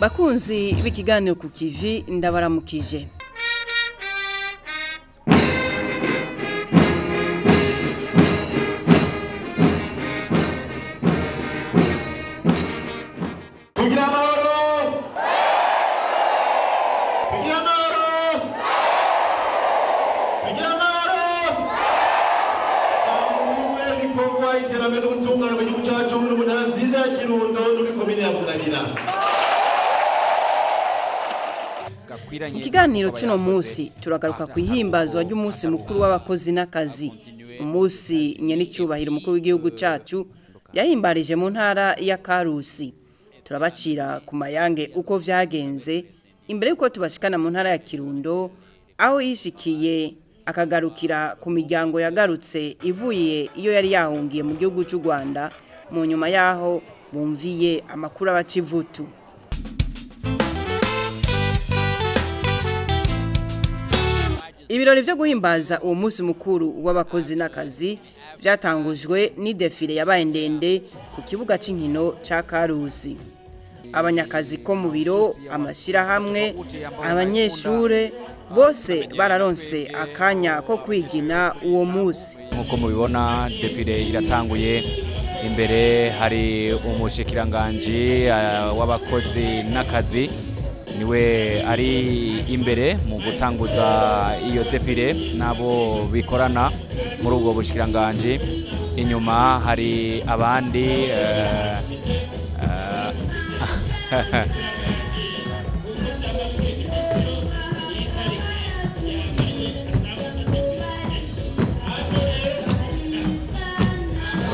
Bakunzi b'ikiganiro ku kivi ndabaramukije. Mu kiganiro cy'uno munsi turagaruka ku ihimbazwa ry'umunsi mukuru w'abakozi n'akazi. Umunsi nyenicyubahiro umukuru w'igihugu cyacu yahimbarije mu ntara ya Karusi. Turabacira ku mayange uko vyagenze imbere yuko tubashikana mu ntara ya Kirundo aho yishikiye akagarukira ku miryango yagarutse ivuye iyo yari yahungiye mu gihugu cy'u Rwanda mu nyuma yaho bumviye amakuru abacivutu. Ibirori byo guhimbaza uwo munsi mukuru w'abakozi n'akazi byatangujwe ni defile yabaye ndende ku kibuga cy'inkino cya Karusi. Abanyakazi ko mu biro, amashirahamwe, abanyeshure bose bararonse akanya ko kwigina uwo munsi. Nkuko mubibona defile iratanguye, imbere hari umushikiranganje w'abakozi n'akazi niwe ari imbere mu gutanguza iyo defile nabo bikorana muri ubwo bushikiranganje. Inyuma hari abandi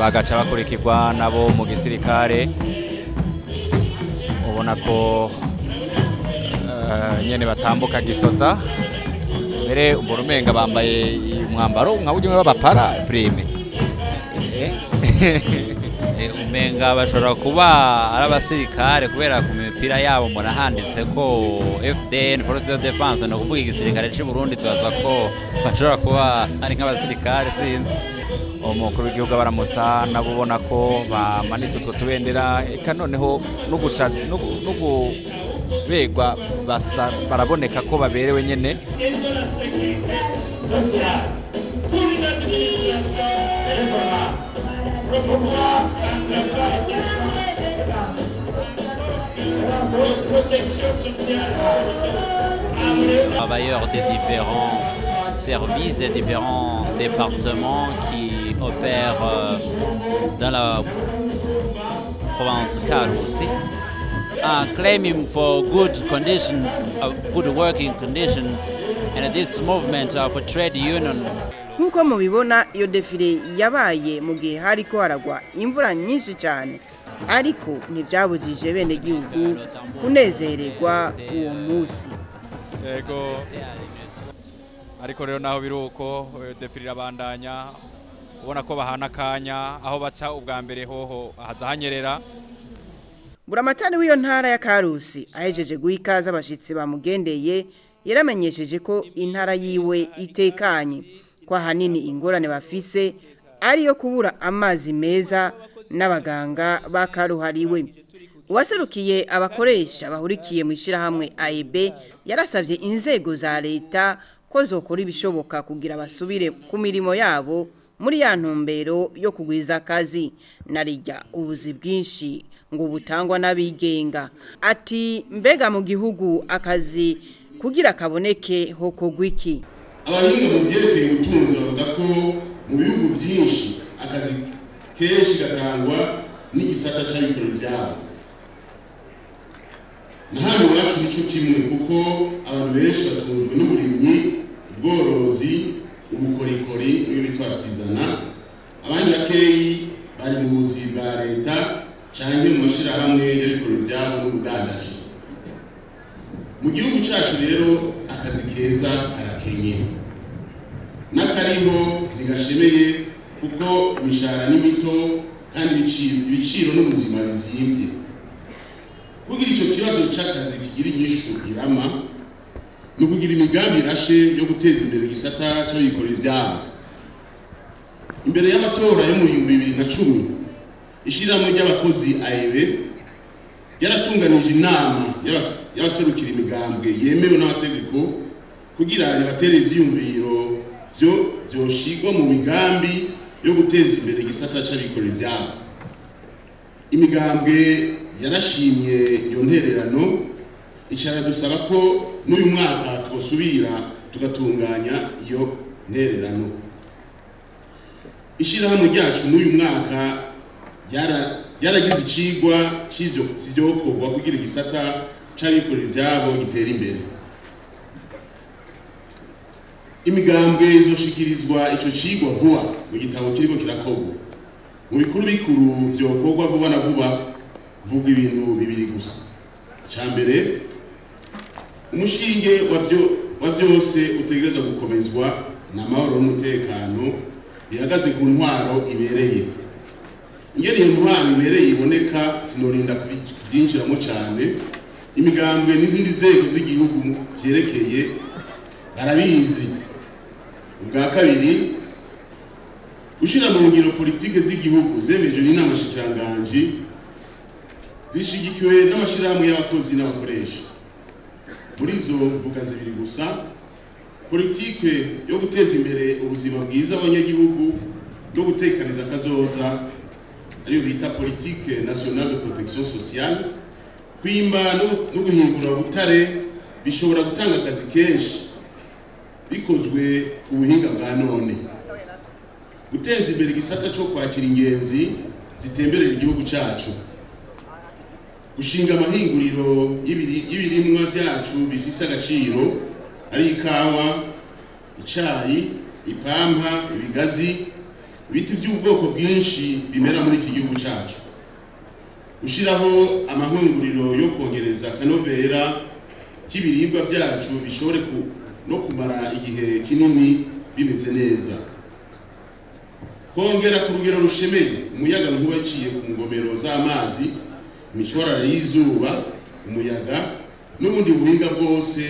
bagaca bakurikirwa nabo mu gisirikare. Ubona ko nyene batambuka gisota mbere umenga bambaye umwambaro nka ujye w'abapara prime umenga bashobora kuba ari abasirikare kubera ku mipira yabo murahanditse ko FDN Force de Defense no kuvuga igisirikare cy'u Burundi tubaza ko bashobora kuba ari nk'abasirikare sinzi. Umukuru w'igihugu baramutsa nabo ubona ko bamanitse utwo tubendera eka noneho begwa baraboneka ko baberewe nyene. Travailleurs des différents services, des différents départements qui opèrent dans la province Karusi. Claiming for good conditions, good working conditions, and this movement of a trade union. Nkuko mubibona iyo defile yabaye mu gihe hariko haragwa imvura nyinshi cyane, ariko ntivyabujije bene gihugu kunezererwa uwo munsi. Yego, ariko rero naho biruko defile irabandanya, ubona ko bahana kanya aho baca ubwa mbere hoho hazahanyerera. Buramatari w'iyo ntara ya Karusi ahejeje guhikaza abashitsi bamugendeye yaramenyesheje ko intara yiwe itekanye, kwa hanini ingorane bafise ariyo kubura amazi meza n'abaganga bakaruhariwe. Uwaserukiye abakoresha bahurikiye mu ishirahamwe AEB yarasavye inzego za leta ko zokora ibishoboka kugira basubire ku mirimo yabo muri ya ntumbero yo kugwiza akazi narijya ubuzi bwinshi ngo butangwa n'abigenga. Ati mbega mu gihugu akazi kugira kaboneke hokogwa iki? Abahinga mu byerekeye ubutunzi bavuga ko mu bihugu byinshi akazi kenshi gatangwa n'igisata cy'abikorera byabo. Na hano iwacu nico kimwe kuko abantu benshi batunzwe n'uburimyi, ubworozi, ubukorikori n'ibitwatizana. Abandi bakeyi bari mu buzi bwa leta cyane mu mashirahamwe y'abikorera byabo n'ubudandaji. Mu gihugu cyacu rero akazi keza karakenye n'akariho ntigashemeye kuko imishahara ni mito kandi ibiciro n'ubuzima bizimvye. Kugira icyo kibazo cy'akazi kigira inyishu irama no kugira imigambi irashe yo guteza imbere igisata cy'abikorera ibyabo. Imbere y'amatora yo mu 2010 ishirahamwe ry'abakozi AEB yaratunganije inama y'abaserukira imigambwe yemewe n'amategeko kugira batere ivyiyumviro vyoshigwa mu migambi yo guteza imbere igisata c'abikorera ivyabo. Imigambwe yarashimye iyo ntererano, icara dusaba ko n'uyu mwaka twosubira tugatunganya iyo ntererano. Ishirahamwe ryacu n'uyu mwaka yaragize icigwa c'ivyokorwa kugira igisata c'abikorera ivyabo gitera imbere. Imigambwe izoshikirizwa ico cigwa vuba mu gitabo kiriko kirakorwa. Mu bikuru bikuru vyokorwa vuba na vuba vuga ibintu bibiri gusa. Cambere, umushinge wa vyose utegerezwa gukomezwa n'amahoro n'umutekano bihagaze ku ntwaro ibereye. Ingene iyo ntwaro ibereye iboneka sinorinda kubyinjiramo cyane. Imigambwe n'izindi nzego z'igihugu vyerekeye barabizi. Ubwa kabiri, ushira mu ngiro politike z'igihugu zemejwe n'inama shikiranganji zishigikiwe n'amashirahamwe y'abakozi n'abakoresha. Muri zo mvuga zibiri gusa: politike yo guteza imbere ubuzima bwiza bw'abanyagihugu no gutekaniza kazoza, ariyo bita politique nationale de protection sociale. Kwimba no guhingura ubutare bishobora gutanga akazi kenshi bikozwe ku buhinga bwa none. Guteza imbere igisata cyo kwakira ingenzi zitemberera igihugu cyacu. Gushinga amahinguriro y'ibirimwa byacu bifise agaciro, ari ikawa, icayi, ipampa, ibigazi, ibiti by'ubwoko bwinshi bimera muri iki gihugu cyacu. Gushiraho amahinguriro yo kongereza akanovera k'ibiribwa byacu bishobore no kumara igihe kinini bimeze neza. Kongera ku rugero rushemeye umuyaga nkuba yaciye ku ngomero z'amazi, imishwarara y'izuba, umuyaga n'ubundi buhinga bwose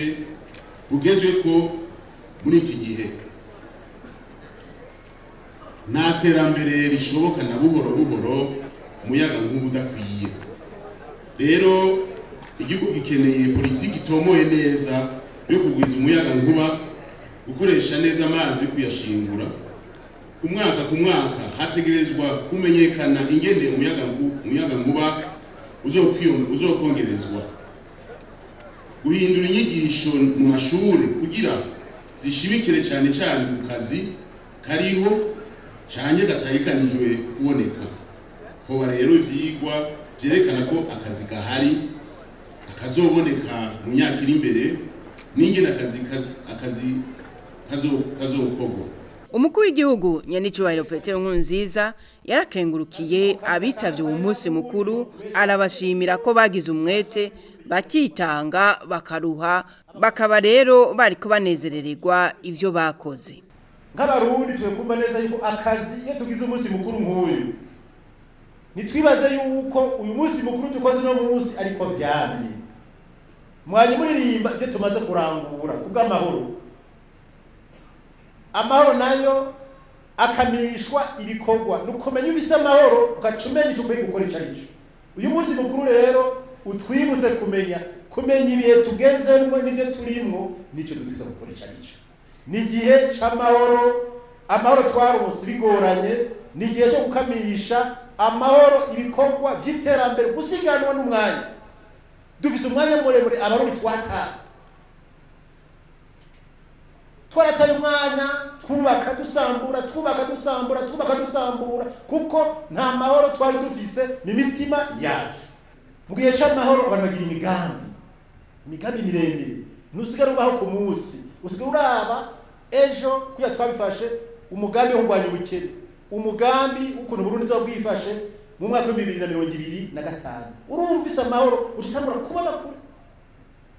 bugezwe ko muri iki gihe. Nta terambere rishoboka na buhoro buhoro umuyaga nkuba udakwiye. Rero igihugu gikeneye politiki itomoye neza yo kugwiza umuyaga nkuba, gukoresha neza amazi, kuyashingura. Ku mwaka hategerezwa kumenyekana ingene umuyaga nkuba uzokongerezwa. Guhindura inyigisho mu mashuri kugira zishimikire cyane cyane ku kazi kariho cyane gatayikanijwe kuboneka. Ko rero ivyigwa byerekana ko akazi gahari akazoboneka mu myaka iri imbere, n'ingene akazi kazokorwa. Umukuru w'igihugu Nyenicubahiro Petero Nkurunziza yarakengurukiye abitavye uwo munsi mukuru, arabashimira ko bagize umwete bakitanga bakaruha, bakaba rero bariko banezerererwa ivyo bakoze. Nk'abarundi tukumva neza yuko akazi iyo tugize umunsi mukuru nk'uyu, nitwibaze yuko uyu munsi mukuru dukoze no munsi ariko vyamye. Mwanyi muririmba ivyo tumaze kurangura kubw'amahoro. Amahoro nayo akamishwa ibikorwa, nukomenya ufise amahoro ugacumenya icyo ukwiye gukora ico arico. Uyu munsi mukuru rero utwibutse kumenya ibihe tugezemo n'ivyo turimwo n'icyo dutiza gukora ico arico. Ni igihe c'amahoro, amahoro twaronse bigoranye, ni igihe cyo gukamisha amahoro ibikorwa vy'iterambere, gusiganwa n'umwanya. Dufise umwanya muremure abarundi twarataye umwanya twubaka dusambura kuko nta mahoro twari dufise mu mitima yacu. Mu gihe c'amahoro abantu bagira imigambi miremire, ntusigara ubaho ku munsi, usigara uraba ejo kuya twabifashe umugambi wo kurwanya ubukene, umugambi w'ukuntu Burundi zobwifashe mu mwaka wa 2025. Urumvise amahoro ushitangura kuba bakuru.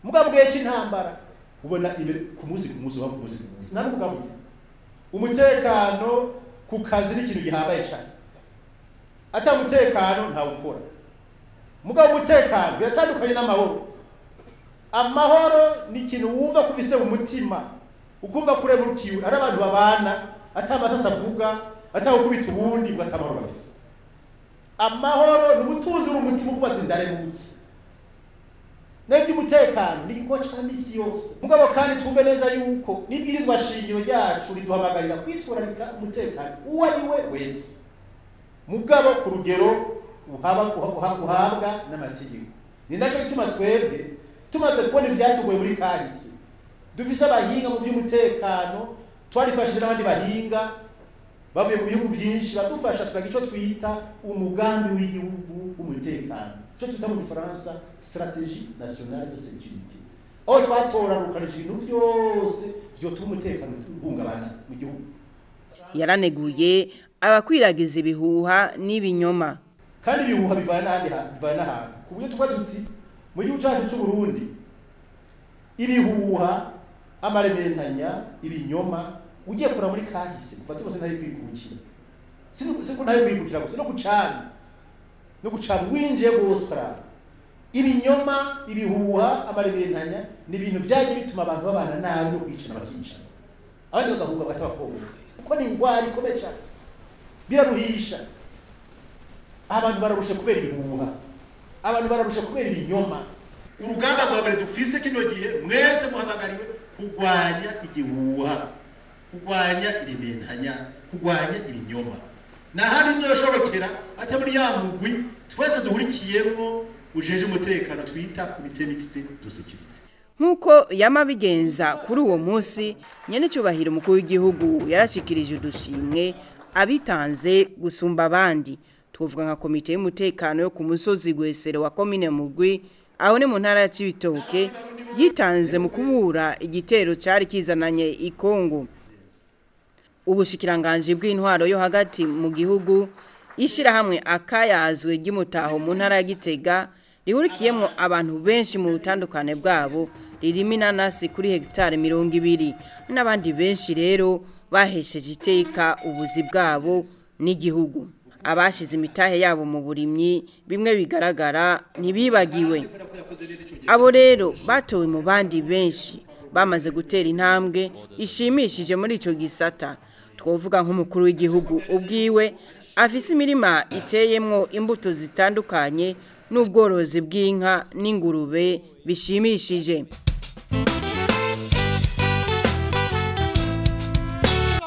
Mugabo gihe c'intambara ubona imbere ku munsi nari mugabo. Umutekano ku kazi n'ikintu gihambaye cyane. Ata umutekano nta ukora. Mugabo umutekano biratandukanye n'amahoro. Amahoro ni ikintu wumva kufise mu mutima, ukumva kure mu rukiwe, ari abantu babana atamasasa avuga, atawukubita ubundi batamahoro bafise. Amahoro n'ubutunzi uri umutima ukuba ati ndaremutse. n'iby'umutekano ni igikorwa cya misi yose mugabo kandi twumve neza yuko n'ibwirizwa shingiro ryacu riduhamagarira kwitwararika umutekano uwo ari we wese mugabo ku rugero uhabwa n'amategeko. Ni nacyo gituma twebwe tumaze kubona ibyatugoye muri kahise dufise abahinga mu by'umutekano twarifashije n'abandi bahinga bavuye mu bihugu byinshi badufasha tukagira icyo twita umugambi w'igihugu w'umutekano, icyo twita mu Gifaransa stratégie nationale de sécurité, aho twatorarukanije ibintu byose byotuma umutekano uhungabana mu gihugu. Yaraneguye abakwiragiza ibihuha n'ibinyoma, kandi ibihuha bivana n'ahantu ku buryo tuba tuti mu gihugu cyacu cy'u Burundi ibihuha amarementanya ibinyoma ugiye kura muri kahise ufate bose ntari kwikukira siko ntari kwikukira gusa no gucana winjiye gose ibinyoma ibihuha amarementanya ni ibintu byaje bituma abantu babana nabi no kwicana bakicana abandi bagahunga batabakoboka kuko ni ingwara ikomeye cyane biraruhisha. Abantu bararusha kubera ibihuha, abantu bararusha kubera ibinyoma. Urugamba rwa mbere dufise kino gihe mwese muhamagariwe kurwanya igihuha, kurwanya irimentanya, kurwanya ibinyoma. Na handi zoshobokera ate muri ya mugwi twese duhurikiyemo ujeje umutekano twita comité mixte de sécurité. Nkuko yamabigenza kuri uwo munsi nyene cyubahiro umukuru w'igihugu yarashikirije udushimwe abitanze gusumba abandi. Tuvuga nka komite y'umutekano yo ku musozi Gwesero wa komine Mugwi aho ne mu ntara ya Cibitoke yitanze mu kubura igitero cyari kizananye ikongo. Ubushikiranganje bw'intwaro yo hagati mu gihugu ishira hamwe akayazwe ry'imutaho mu ntara ya Gitega rihurikiyemo abantu benshi mu butandukane bwabo ririmo inanasi kuri hegitare 200 n'abandi benshi rero bahesheje iteka ubuzi bwabo n'igihugu. Abashize imitahe yabo mu burimyi bimwe bigaragara ntibibagiwe. Abo rero batowe mu bandi benshi bamaze gutera intambwe ishimishije muri ico gisata. Twovuga nk'umukuru w'igihugu ubwiwe afise imirima iteyemwo imbuto zitandukanye n'ubworozi bw'inka n'ingurube bishimishije.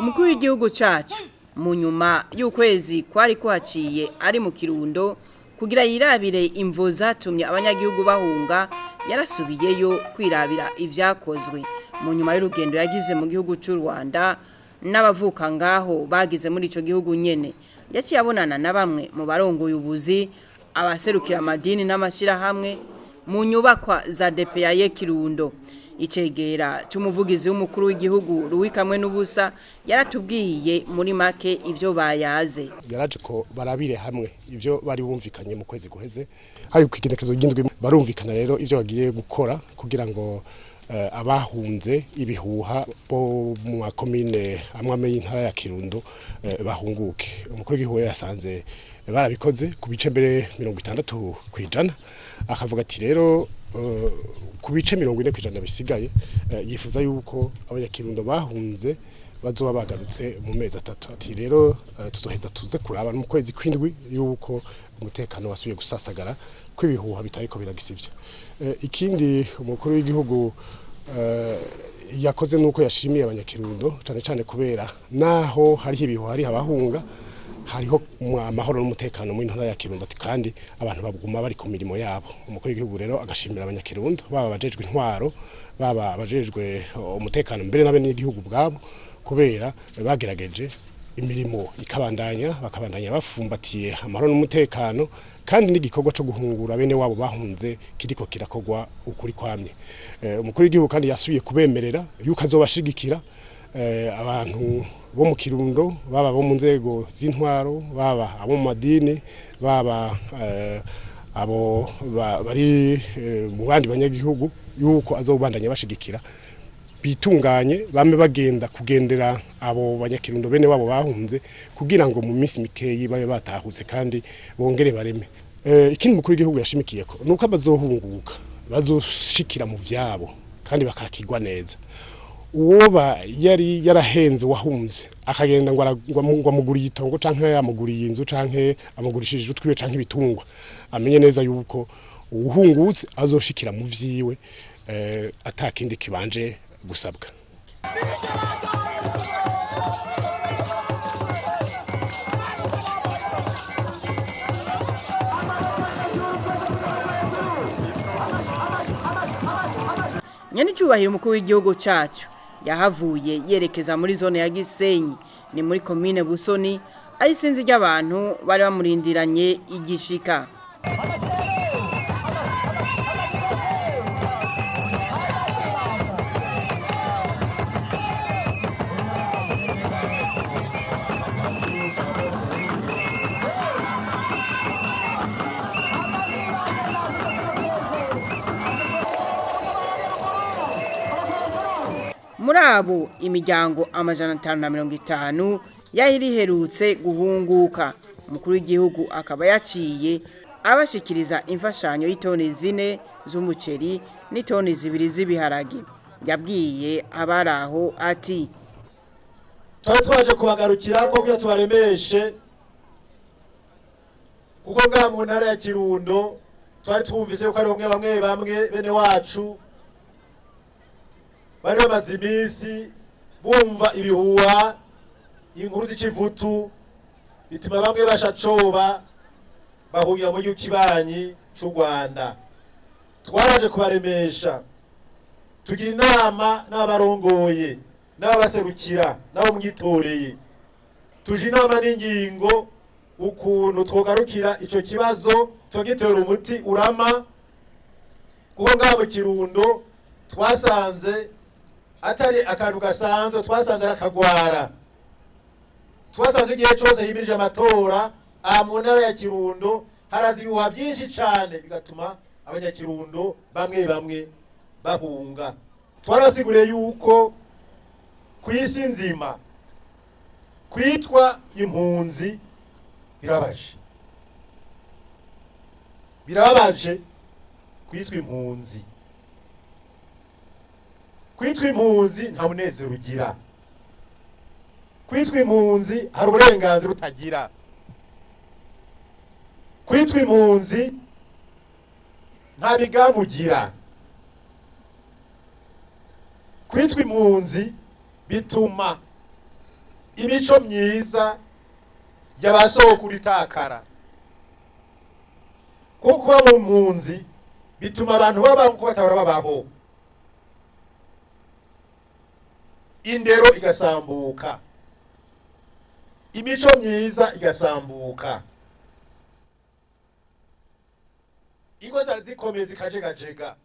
Umukuru w'igihugu cacu mu nyuma y'ukwezi kwari kwaciye ari mu Kirundo kugira yirabire imvo zatumye abanyagihugu bahunga yarasubiyeyo kwirabira ivyakozwe. Mu nyuma y'urugendo yagize mu gihugu cy'u Rwanda n'abavuka ngaho bagize muri ico gihugu nyene yaciye abonana na bamwe mu barongoye ubuzi abaserukira amadini n'amashira hamwe mu nyubakwa za DPA ye Kirundo. Icegera cy'umuvugizi w'umukuru w'igihugu Ruwikamwe n'ubusa yaratubwiye muri make ivyo bayaze. Yaraje ko barabire hamwe ivyo bari bumvikanye mu kwezi guheze hari kwigenekezo gindwi barumvikana rero ivyo bagiye gukora kugira ngo abahunze ibihuha bo mu makomine amwe y'intara ya Kirundo bahunguke. Umukuru w'igihugu yasanze barabikoze ku bice mbere 60% akavuga ati rero ku bice 40% bisigaye yifuza yuko abanyakirundo bahunze bazoba bagarutse mu mezi 3. Ati rero tuzoheza tuze kuraba mu kwezi kwindwi yuko umutekano wasubiye gusasagara kwibihuha bitariko biragisivyo. Ikindi umukuru w'igihugu yakoze nuko yashimiye abanyakirundo cyane cyane kubera naho hari ibihuha hari abahunga hariho amahoro n'umutekano mu ntara ya Kirundo kandi abantu baguma bari ku mirimo yabo. Umukuru w'igihugu rero agashimira abanyakirundo baba bajejwe intwaro baba bajejwe umutekano mbere n'abene igihugu bwabo kubera bagerageje imirimo bakabandanya bafumbatiye amahoro n'umutekano kandi n'igikorwa cyo guhungura bene wabo bahunze kiriko kirakogwa ukuri kwamye. Umukuru w'igihugu kandi yasubiye kubemerera yuko azobashigikira abantu bo mu Kirundo baba bo mu nzego z'intwaro baba abo mu madini baba abo bari mu bandi banyagihugu yuko azobandanya bashigikira bitunganye bame bagenda kugendera abo banyakirundo bene wabo bahunze kugira ngo mu minsi mikeyi babe batahutse kandi bongere bareme. Ikindi mukuru w'igihugu yashimikiye ko nuko abazohunguka bazoshikira mu vyabo kandi bakakigwa neza. Uwoba yari yarahenze wahunze akagenda ngo amuguriye itongo canke amuguriye inzu canke amugurishije utwiwe canke ibitungwa amenye neza yuko uwuhungutse azoshikira mu vyiwe atakindi kibanje gusabwa. Nyanicyubahiro umukuru w'igihugu cyacu yahavuye yerekeza muri zone ya Gisenyi ni muri commune Busoni ayisinzi ry'abantu bari bamurindiranye igishika. Muri abo imiryango amajana 550 yahiriherutse guhunguka. Umukuru w'igihugu akaba yaciye abashikiriza imfashanyo y'itoni 4 z'umuceri n'itoni 2 z'ibiharage. Yabwiye abaraho ati twaje kubagarukira ko kuya tubaremeshe kuko ngaha mu ntara ya Kirundo twari twumvise ko ari bamwe bene wacu bari bamaze iminsi bumva ibihuha inkuru z'ikivutu bituma bamwe bashacoba bahungira mu gihugu kibanyi cy'u Rwanda. Twaraje kubaremesha tugira inama n'abarongoye n'abaserukira nabo mwitoreye tuje inama n'ingingo ukuntu twogarukira ico kibazo tugitera umuti urama kuko ngaho mu Kirundo twasanze atari akantu gasanzwe twasanze akagwara twasanze igihe cyose himirije amatora mu ntara ya Kirundo harazi ibihuha byinshi cyane bigatuma abanyakirundo bamwe bahunga. Twarasiguriye yuko kwisi nzima kwitwa impunzi birabaje kwitwa impunzi. Kwitwa impunzi nta munezero ugira. Kwitwa impunzi hari uburenganzira utagira. Kwitwa impunzi nta bigambo ugira. Kwitwa impunzi bituma imico myiza y'abasokuru itakara. Kuko mu mpunzi bituma abantu babaho kuko batabara babaho. Indero igasambuka, imico myiza igasambuka, ingo zari zikomeye zikajegajega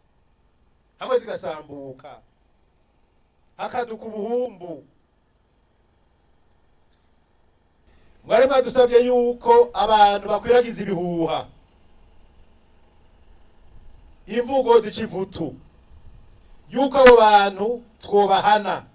hamwe zigasambuka, hakaduka ubuhumbu. Mwari mwadusabye yuko abantu bakwiragiza ibihuha, imvugo z'ikivutu, yuko abo bantu twobahana.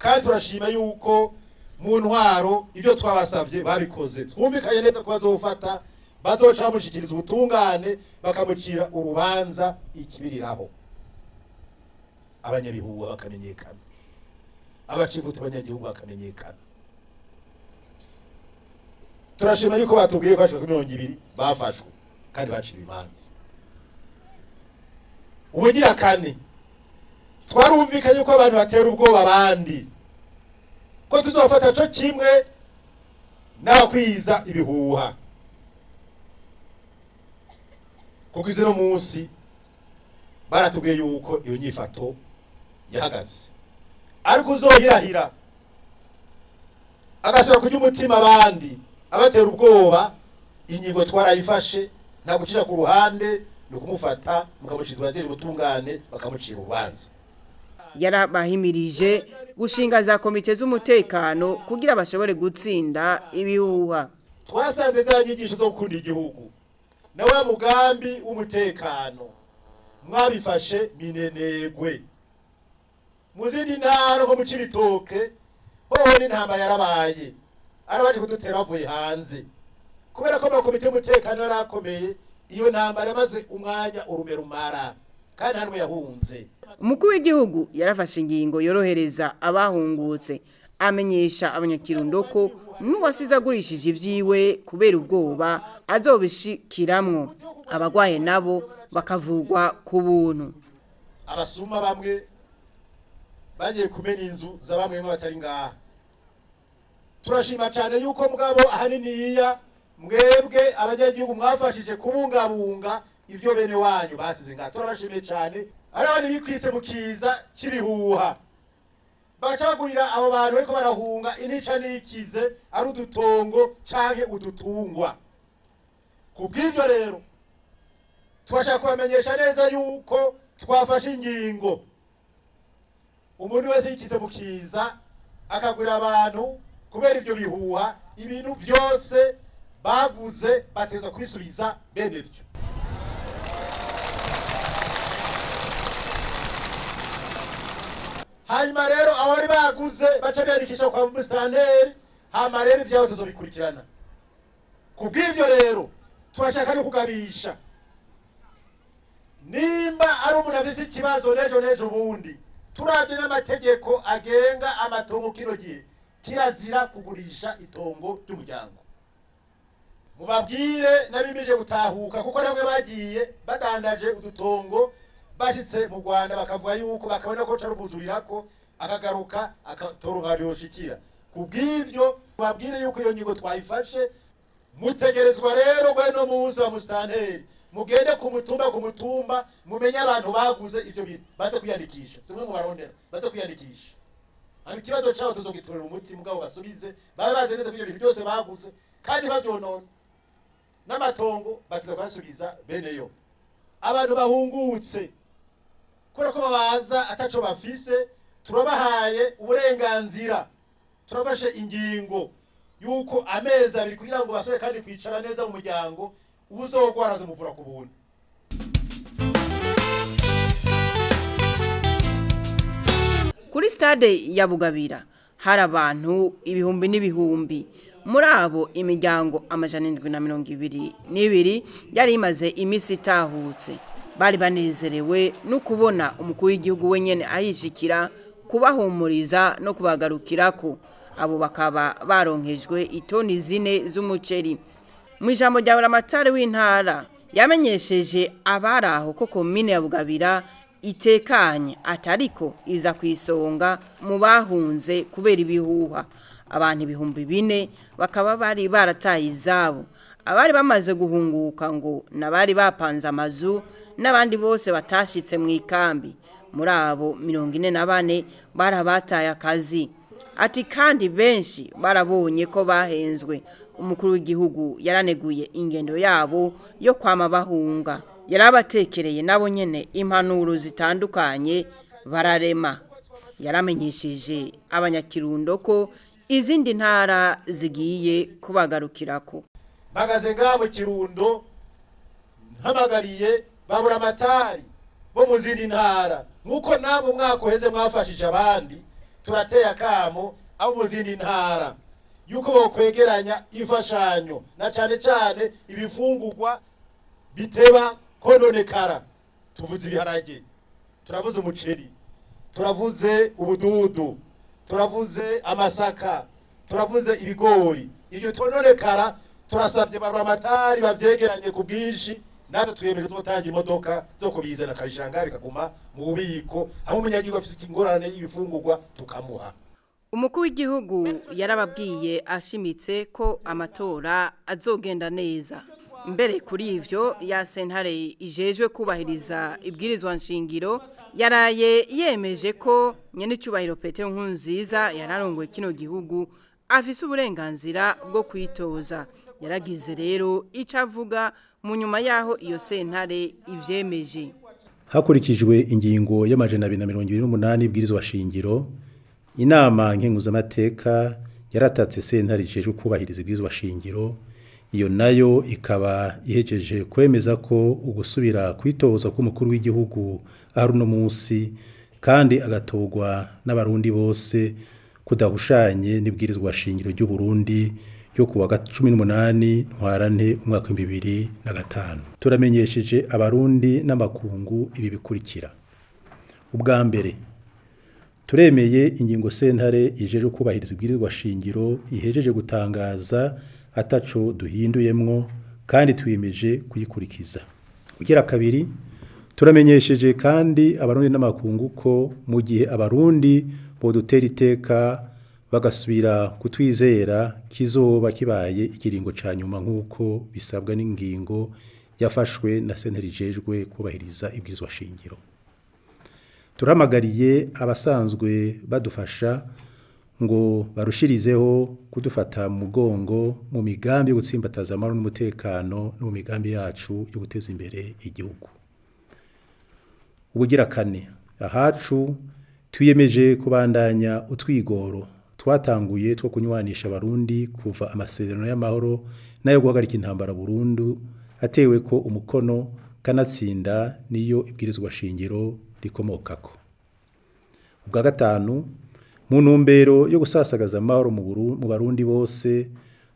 Kandi turashima yuko mu ntwaro ibyo twabasavye babikoze. Twumvikanye neza ko bazofata bazoca bamushikiriza ubutungane bakamucira urubanza ikibiriraho. Abanyabihuwa bakamenyekana, abacivutu abanyagihugu bakamenyekana. Turashima yuko batubwiye ko bashika 200 bafashwe kandi bacira imanza. Ubugira kane twarumvikanye yuko abantu batera ubwoba abandi ko tuzofata cyo kimwe n'abakwiza ibihuha. Kuko izino munsi baratubwiye yuko iyo nyifato yahagaze, ariko uzohirahira agasaba kujya umutima abandi abatera ubwoba. Inyigo twarayifashe nta gucisha ku ruhande no kumufata mukamushizwa adeje ubutungane bakamucira urubanza. Yarabahimirije gushinga za komite z'umutekano kugira bashobore gutsinda ibihuha. Twasanze za nyigisho zo gukunda igihugu na wa mugambi w'umutekano mwabifashe minenegwe. Muzindi ntara nko mu Cibitoke hoho n'intamba yarabaye arabaje kudutera bavuye hanze kubera ko amakomite y'umutekano yarakomeye. Iyo ntamba yamaze umwanya urumerumara kandi hanwe yahunze. Umukuru w'igihugu yarafashe ingingo yorohereza abahungutse amenyesha abanyakirundo ko n'uwasize agurishije ivyiwe kubera ubwoba azobishikiramwo. abagwaye nabo bakavugwa ku buntu. Abasuma bamwe bagiye kumena inzu za bamwe batari ngaha. Turashima cyane yuko mugabo ahaniniya mwebwe abanyagihugu mwafashije kubungabunga ivyo bene wanyu basize ngaha. Turabashimiye cyane. Arabandi bikwitse mukiza kibihuha. Bacagurira abo bantu ariko barahunga inica nikize ari udutongo canke udutungwa. Kubw'ivyo rero twashaka kubamenyesha neza yuko twafashe ingingo. Umuntu wese yikize mukiza akagurira abantu kubera ivyo bihuha, ibintu vyose baguze bateza kwisubiza bene vyo. Hanyuma rero abari baguze baca biyandikisha kwa musitanteri, hama rero ivyabo tuzobikurikirana. Kubw'ivyo rero turashaka no kugabisha, nimba ari umuntu afise ikibazo nejo bundi, turavye n'amategeko agenga amatongo kino gihe kirazira kugurisha itongo ry'umuryango. Mubabwire nabimije gutahuka kuko namwe bagiye badandaje udutongo bashitse mu Rwanda bakavuga yuko bakabona ko carubuzurirako akagaruka akatoronka yoshikira. Kubw'ivyo mubabwire yuko iyo ngingo twayifashe, mutegerezwa rero gweno muzi wa musitanteri mugende ku mutumba mumenye abantu baguze ivyo bintu baze kwiyandikisha. Simwe mu barondera baze kwiyandikisha. Ani kibazo cyaho tuzogitorera umuti mugabo basubize babe baze neza ibyo bintu byose baguze kandi bavyonona n'amatongo bakiza kwasubiza bene yo. Abantu bahungutse kubera ko babaza ataco bafise, turabahaye uburenganzira, turafashe ingingo yuko amezi abiri kugira ngo basore kandi kwicara neza mu muryango ubuzogwaraza umuvura ku buntu. Kuri stade ya Bugabira hari abantu ibihumbi n'ibihumbi. Muri abo imiryango 722 yari imaze imisi itahutse. Bari banezerewe no kubona umukuru w'igihugu wenyene ahishikira kubahumuriza no kubagarukirako. Abo bakaba baronkejwe itoni 4 z'umuceri. Mu ijambo rya buramatari w'intara yamenyesheje abaraho ko komine ya Bugabira itekanye atariko iza kwisonga mu bahunze kubera ibihuha. Abantu ibihumbi 4 bakaba bari barataye izabo. Abari bamaze guhunguka ngo nabari bapanze amazu n'abandi bose batashitse mu ikambi. Muri abo 44 barabataye akazi. Ati kandi benshi barabonye ko bahenzwe. Umukuru w'igihugu yaraneguye ingendo yabo yo kwama bahunga. Yarabatekereye nabo nyene impanuro zitandukanye bararema. Yaramenyesheje abanyakirundo ko izindi ntara zigiye kubagarukirako. Magaze ngabo Kirundo ntamagariye babura amatari bo mu zindi ntara nkuko nabo mwako heze mwafashije abandi, turateye akamo abo mu zindi ntara yuko bokwegeranya imfashanyo na cane cane ibifungurwa biteba kononekara. Tuvuze ibiharage, turavuze umuceri, turavuze ubududu, turavuze amasaka, turavuze ibigori. Iyo tononekara turasabye barwamatari bavyegeranye ku bwinshi, natwe twemere tuzotanga imodoka zo kubizana kabishanga bikaguma mu bubiko, aho umunyagihugu afise ingorane y'ibifungurwa tukamuha. Umukuru w'igihugu yarababwiye ashimitse ko amatora azogenda neza. Mbere kuri ivyo ya sentare ijejwe kubahiriza ibwirizwa nshingiro yaraye yemeje ko nyene cyubahiro Petero Nkurunziza yararongwe kino gihugu afise uburenganzira bwo kwitoza. Yaragize rero icavuga mu nyuma yaho iyo sentare ivyemeje. Hakurikijwe ingingo y'amajana 228 ibwirizwa shingiro, inama nkenguzamateka yaratatse sentare ijejwe kubahiriza ibwirizwa shingiro. Iyo nayo ikaba ihejeje kwemeza ko ugusubira kwitoza k'umukuru w'igihugu ari no munsi kandi agatogwa n'abarundi bose kudahushanye n'ibwirizwa shingiro ry'u Burundi ryo kuwa 18 ntwarante umwaka 2005. Turamenyesheje abarundi n'amakungu ibi bikurikira. Ubwa mbere turemeye ingingo sentare ijeje kubahiriza ibwirizwa shingiro ihejeje gutangaza ataco duhinduyemwo kandi twimeje kuyikurikiza. Ugira kabiri turamenyesheje kandi abarundi n'amakungu ko mu gihe abarundi bodutera iteka bagasubira kutwizera kizoba kibaye ikiringo ca nyuma nk'uko bisabwa n'ingingo yafashwe na sentare ijejwe kubahiriza ibwirizwa shingiro. Turamagariye abasanzwe badufasha ngo barushirizeho kudufata mu mugongo mu migambi yo gutsimbataza amahoro n'umutekano no mu migambi yacu yo guteza imbere igihugu. Ubugira kane ahacu twiyemeje kubandanya utwigoro twatanguye two kunywanisha abarundi kuva amasezerano y'amahoro nayo guhagarika intambara burundu atewe ko umukono kanatsinda niyo ibwirizwa shingiro rikomokako. Ubwa gatanu mu ntumbero yo gusasagaza amahoro mu barundi bose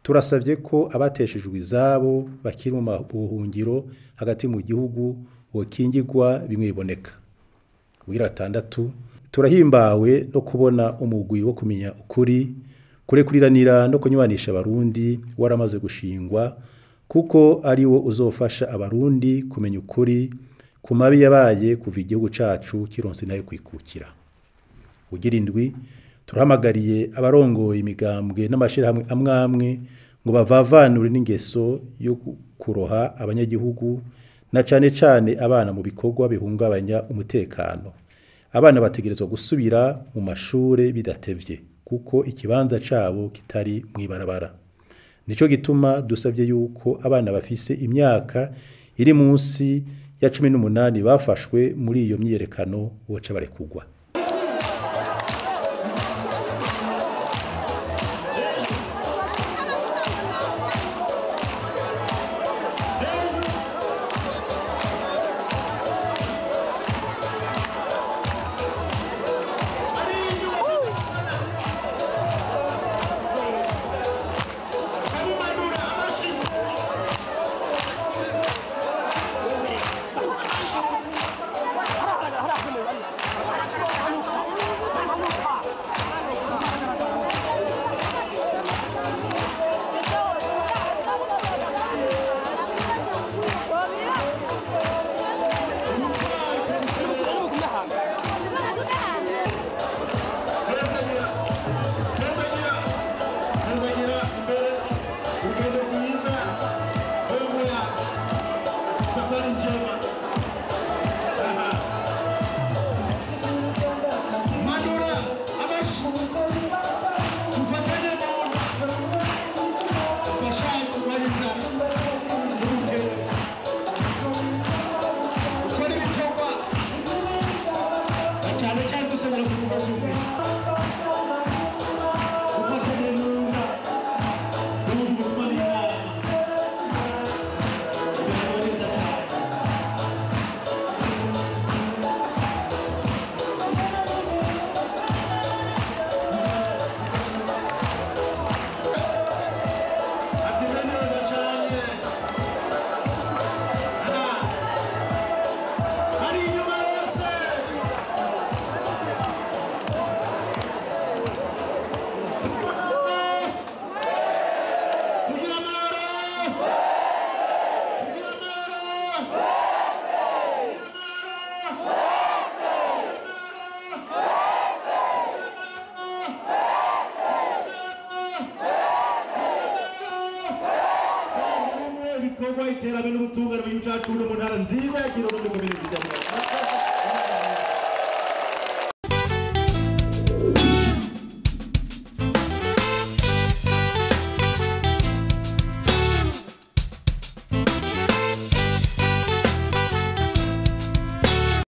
turasabye ko abateshejwe izabo bakiri mu buhungiro hagati mu gihugu bokingirwa bimwe biboneka. Ugira gatandatu turahimbawe no kubona umugwi wo kumenya ukuri kurekuriranira no kunywanisha abarundi waramaze gushingwa kuko ari wo uzofasha abarundi kumenya ukuri ku mabi yabaye kuva igihugu cacu kironse nayo kwikukira. Ugira indwi turahamagariye abarongoye imigambwe n'amashirahamwe amwamwe ngo bavavanure n'ingeso yo kuroha abanyagihugu na cane abana mu bikorwa bihungabanya umutekano. Abana bategerezwa gusubira mu mashure bidatevye kuko ikibanza cabo kitari mwibarabara. Nico gituma dusabye yuko abana bafise imyaka iri munsi ya 18 bafashwe muri iyo myiyerekano boca barekugwa. Iterambere n'ubutungane mu gihugu cyacu mu ntara nziza ya Kirundo komine nziza.